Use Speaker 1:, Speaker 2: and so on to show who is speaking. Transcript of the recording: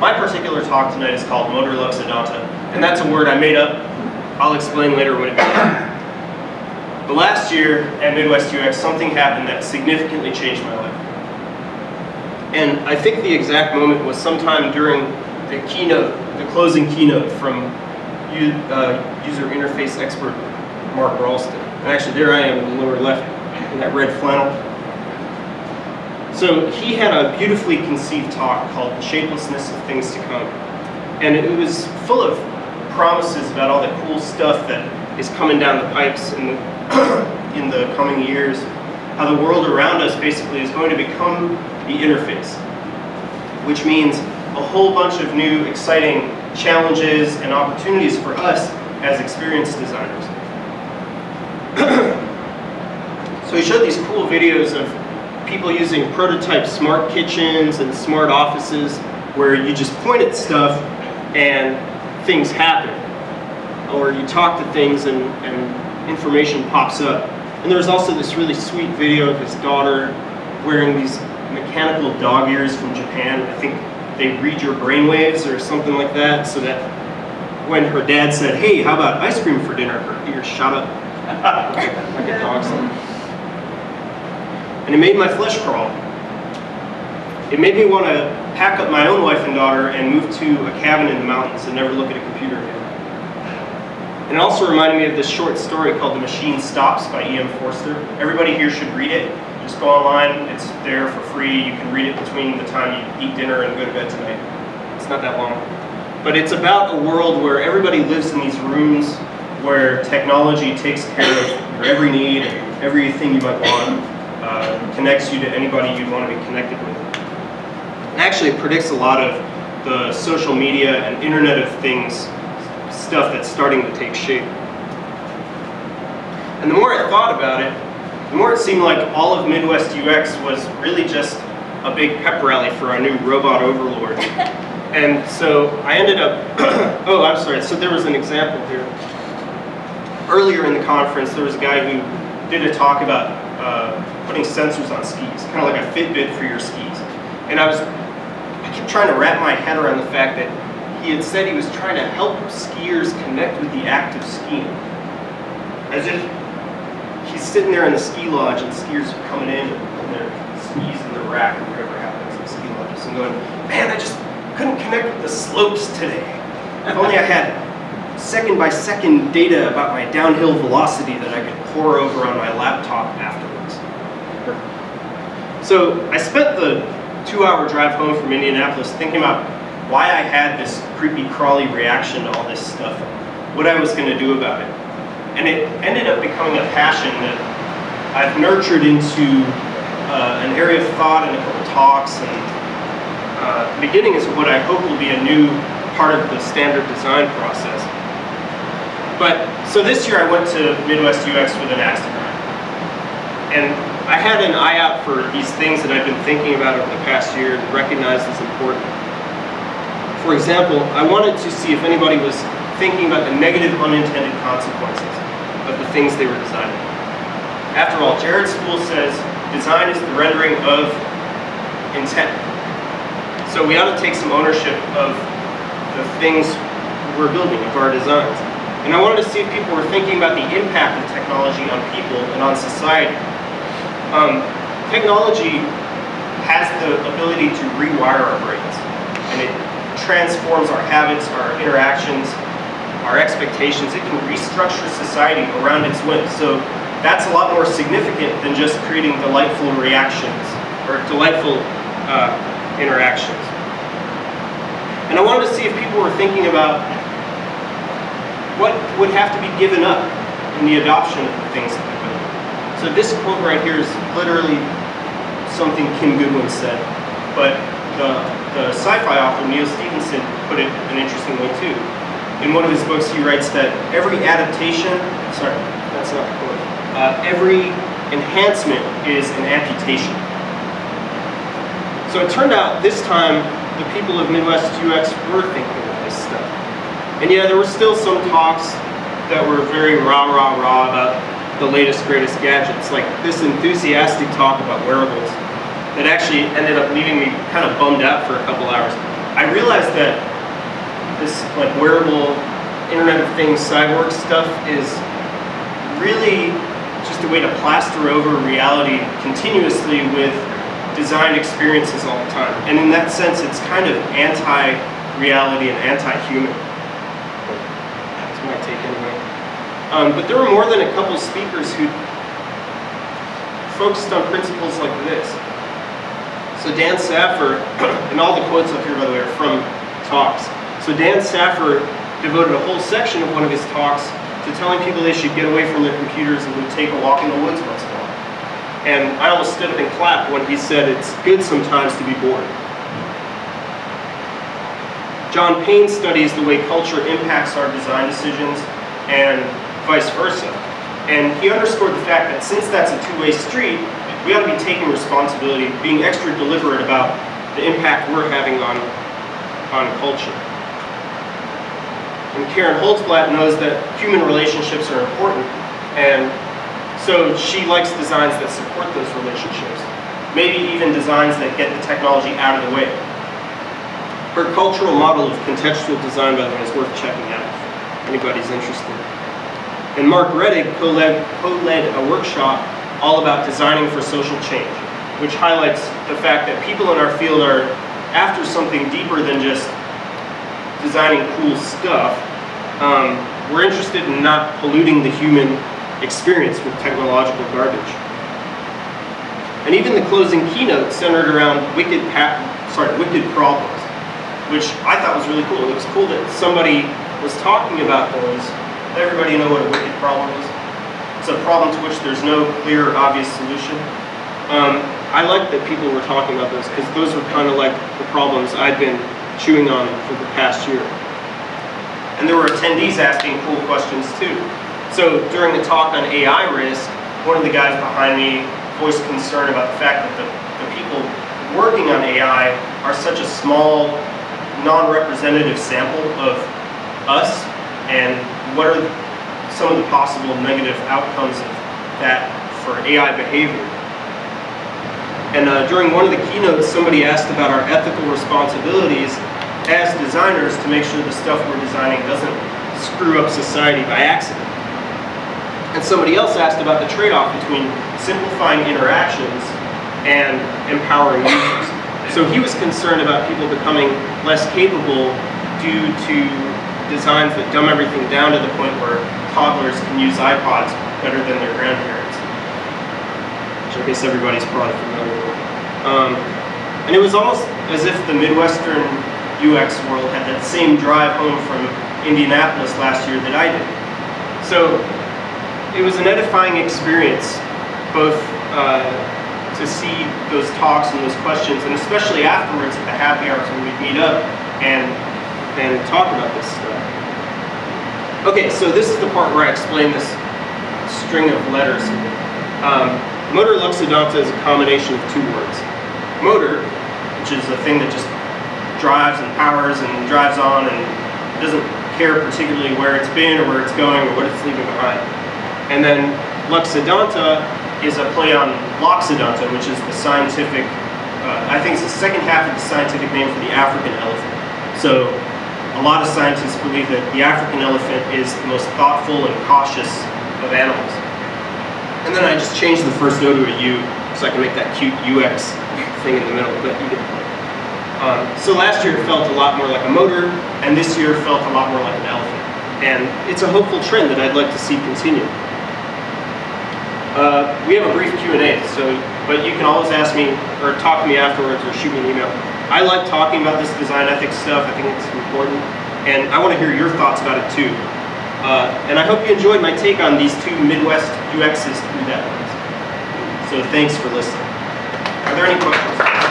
Speaker 1: My particular talk tonight is called Motorluxodonta, and that's a word I made up. I'll explain later what it means. But last year at Midwest UX, something happened that significantly changed my life. And I think the exact moment was sometime during the keynote, the closing keynote from user interface expert Mark Ralston. And actually there I am in the lower left in that red flannel. So he had a beautifully conceived talk called The Shapelessness of Things to Come. And it was full of promises about all the cool stuff that is coming down the pipes in the coming years. How the world around us basically is going to become the interface, which means a whole bunch of new exciting challenges and opportunities for us as experienced designers. So he showed these cool videos of people using prototype smart kitchens and smart offices where you just point at stuff and things happen, or you talk to things and information pops up. And there was also this really sweet video of his daughter wearing these mechanical dog ears from Japan. I think they read your brainwaves or something like that, so that when her dad said, "Hey, how about ice cream for dinner?" her ears shot up like a dog's. And it made my flesh crawl. It made me want to pack up my own wife and daughter and move to a cabin in the mountains and never look at a computer again. And it also reminded me of this short story called The Machine Stops by E.M. Forster. Everybody here should read it. Just go online, it's there for free. You can read it between the time you eat dinner and go to bed tonight. It's not that long. But it's about a world where everybody lives in these rooms where technology takes care of your every need, everything you might want, connects you to anybody you'd want to be connected with. And actually it predicts a lot of the social media and Internet of Things stuff that's starting to take shape. And the more I thought about it, the more it seemed like all of Midwest UX was really just a big pep rally for our new robot overlord. And so I ended up, oh, I'm sorry, so there was an example here. Earlier in the conference, there was a guy who did a talk about putting sensors on skis, kind of like a Fitbit for your skis. And I kept trying to wrap my head around the fact that he had said he was trying to help skiers connect with the act of skiing. As if he's sitting there in the ski lodge and skiers are coming in and their skis in the rack or whatever happens in ski lodges and going, "Man, I just couldn't connect with the slopes today. If only I had second by second data about my downhill velocity that I could pour over on my laptop afterwards." So I spent the 2-hour drive home from Indianapolis thinking about why I had this creepy crawly reaction to all this stuff, what I was going to do about it. And it ended up becoming a passion that I've nurtured into an area of thought and a couple talks, and the beginning is what I hope will be a new part of the standard design process. But so this year I went to Midwest UX with an axe to grind. And I had an eye out for these things that I've been thinking about over the past year and recognized as important. For example, I wanted to see if anybody was thinking about the negative unintended consequences of the things they were designing. After all, Jared's school says design is the rendering of intent. So we ought to take some ownership of the things we're building, of our designs. And I wanted to see if people were thinking about the impact of technology on people and on society. Technology has the ability to rewire our brains, and it transforms our habits, our interactions, our expectations. It can restructure society around its whims. So that's a lot more significant than just creating delightful reactions or delightful interactions. And I wanted to see if people were thinking about what would have to be given up in the adoption of the things that we build. So this quote right here is literally something Kim Goodwin said, but the sci-fi author Neil Stephenson put it an interesting way too. In one of his books he writes that every adaptation, sorry, that's not the quote, every enhancement is an amputation. So it turned out this time the people of Midwest UX were thinking about this stuff. And yeah, there were still some talks that were very rah about the latest, greatest gadgets, like this enthusiastic talk about wearables that actually ended up leaving me kind of bummed out for a couple hours. I realized that this like wearable Internet of Things cyborg stuff is really just a way to plaster over reality continuously with designed experiences all the time. And in that sense, it's kind of anti-reality and anti-human. That's my take anyway. But there were more than a couple speakers who focused on principles like this. So Dan Saffer, and all the quotes up here, by the way, are from talks. So Dan Saffer devoted a whole section of one of his talks to telling people they should get away from their computers and go take a walk in the woods once in a while. And I almost stood up and clapped when he said it's good sometimes to be bored. John Payne studies the way culture impacts our design decisions and vice versa. And he underscored the fact that since that's a two-way street, we ought to be taking responsibility, being extra deliberate about the impact we're having on culture. And Karen Holzblatt knows that human relationships are important, and so she likes designs that support those relationships, maybe even designs that get the technology out of the way. Her cultural model of contextual design, by the way, is worth checking out if anybody's interested. And Mark Reddig co-led a workshop all about designing for social change, which highlights the fact that people in our field are after something deeper than just designing cool stuff. We're interested in not polluting the human experience with technological garbage. And even the closing keynote centered around wicked problems, which I thought was really cool. It was cool that somebody was talking about those. Let everybody know what a wicked problem is. It's a problem to which there's no clear, obvious solution. I like that people were talking about those because those were kind of like the problems I'd been chewing on for the past year. And there were attendees asking cool questions too. So during the talk on AI risk, one of the guys behind me voiced concern about the fact that the people working on AI are such a small, non-representative sample of us, and what are some of the possible negative outcomes of that for AI behavior. And during one of the keynotes, somebody asked about our ethical responsibilities as designers to make sure the stuff we're designing doesn't screw up society by accident. And somebody else asked about the trade-off between simplifying interactions and empowering users. So he was concerned about people becoming less capable due to designs that dumb everything down to the point where toddlers can use iPods better than their grandparents, which I guess everybody's probably familiar with. And it was almost as if the Midwestern UX world had that same drive home from Indianapolis last year that I did. So it was an edifying experience, both to see those talks and those questions, and especially afterwards at the happy hours when we'd meet up and talk about this stuff. Okay, so this is the part where I explain this string of letters. Motorluxodonta is a combination of two words. Motor, which is a thing that just drives and powers and drives on and doesn't care particularly where it's been or where it's going or what it's leaving behind. And then Luxodonta is a play on Loxodonta, which is the scientific, I think it's the second half of the scientific name for the African elephant. So a lot of scientists believe that the African elephant is the most thoughtful and cautious of animals. And then I just changed the first O to a U so I can make that cute UX thing in the middle, but you get the point. So last year it felt a lot more like a motor, and this year it felt a lot more like an elephant. And it's a hopeful trend that I'd like to see continue. We have a brief Q&A, but you can always ask me or talk to me afterwards or shoot me an email. I like talking about this design ethics stuff. I think it's important, and I want to hear your thoughts about it too. And I hope you enjoyed my take on these two Midwest UXs through that lens. So thanks for listening. Are there any questions?